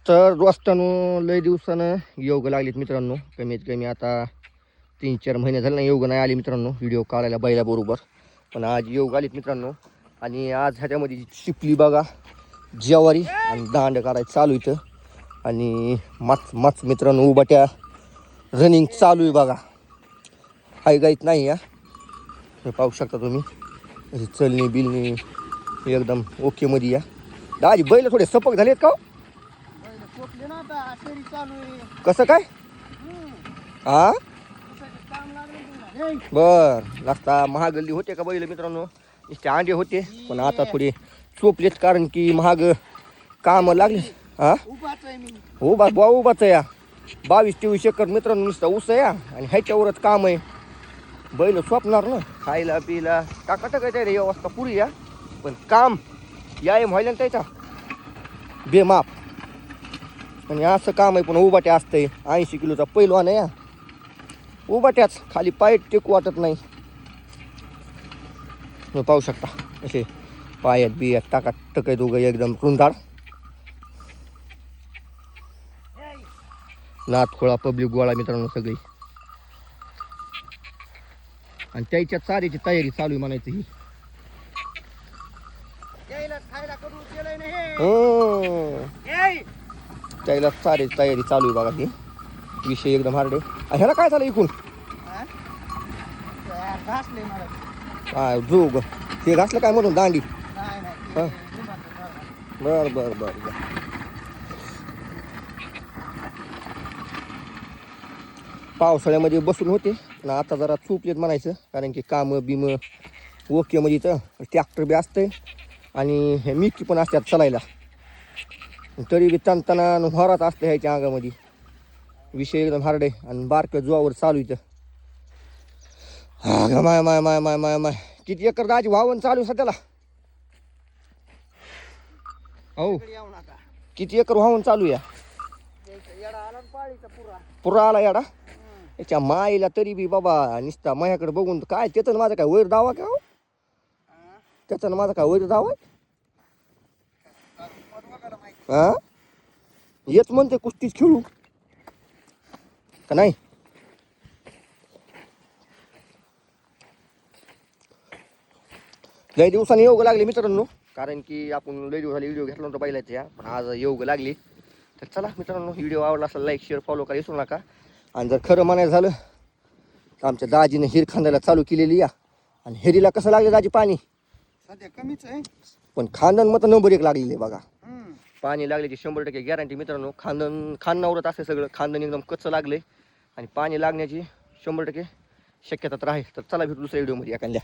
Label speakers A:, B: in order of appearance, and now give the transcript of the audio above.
A: तर दोस्तांनो लय दिवसानं योग लागलेत मित्रांनो. कमीत कमी आता 3-4 महिने झाले ना योग नाही आले मित्रांनो व्हिडिओ काढायला बैलाबरोबर. पण आज योग आलेत मित्रांनो. आणि आज ह्याच्यामध्ये शिपली बघा, ज्वारी आणि दांड काढायचं चालू इथं. आणि मच मित्रांनो उबाट्या रनिंग चालू आहे बघा. हाय गाईत नाही या, हे पाहू शकता तुम्ही. अशी चलणी बिलणी एकदम ओके मध्ये या. दाजी बैल थोडे सपक झालेत का हो? कसं काय हा बर लागता महागल्ली होते का बैल मित्रांनो. नुसते अंडे होते पण आता थोडे चोपलेत कारण की महाग काम लागले. हा हो बा बुवा उभाच आहे या. 22-23 एकर मित्रांनो नुसता ऊस आहे या. आणि ह्याच्यावरच काम आहे. बैल स्वप्नार ना खायला पिला टाकाटक आहे रे व्यवस्था पुरी या. पण काम या व्हायला ना त्याचा बेमाप. आणि असं काम आहे पण उबाट्या असतंय. 80 किलोचा पैलवान आहे या. उबाट्याच खाली पाय टेकू वाटत नाही. तुम्ही पाहू शकता असे पायात बियात टाकाटक आहे दोघं एकदम रुंदाड. नाथखोळा पब्लिक गोळा मित्रांनो सगळी. आणि त्याच्या चाऱ्याची तयारी चालू आहे म्हणायचं ही. त्याला चाऱ्याची तयारी चालू आहे बघा ही. विषय एकदम हार्ड आहे. ह्याला काय झालं इकून काय जोग हे घासलं काय म्हणून दांडी. बर बर बर बर. पावसाळ्यामध्ये बसून होते पण आता जरा चुपलेत म्हणायचं कारण की कामं बिम ओके मध्ये तर ट्रॅक्टर बी असते आणि हे मिकी पण असतात चालायला. तरी बी तणतना होरात असतं ह्याच्या अंगामध्ये. विषय एकदम हार्ड आहे आणि बारक्या जुवावर चालू इथं. हा माय माय माय माय माय माय किती एकर दाजी वावन चालू आहे सध्याला. हो किती एकर वाहून चालू या. पुरा आला याडा याच्या माईला. तरी बी बाबा निसता माझ्याकडे बघून काय त्याचं माझा काय वैर दावा का हो. त्याचं माझा काय वैर दावा हा. येच म्हणते कुस्तीच खेळू का नाही. लय दिवसांनी योग लागले मित्रांनो कारण की आपण लय दिवसांनी व्हिडिओ घेतला नव्हता बैलाच्या. पण आज योग लागली. तर चला मित्रांनो व्हिडिओ आवडला असेल लाईक शेअर फॉलो करा विसरू नका. आणि जर खरं म्हणायचं झालं तर आमच्या दाजीने हिर खांदायला चालू केलेली या. आणि हेरीला कसं लागलं दाजी पाणी
B: सध्या कमीच आहे
A: पण खांदण मत नंबर 1 लागलेली आहे बघा. पाणी लागल्याची 100% गॅरंटी मित्रांनो. खांदणावरच असते सगळं. खांदण एकदम कच्चं लागले आणि पाणी लागण्याची 100% शक्यता तर आहे. तर चला भेटू दुसऱ्या व्हिडिओमध्ये एखाद्या.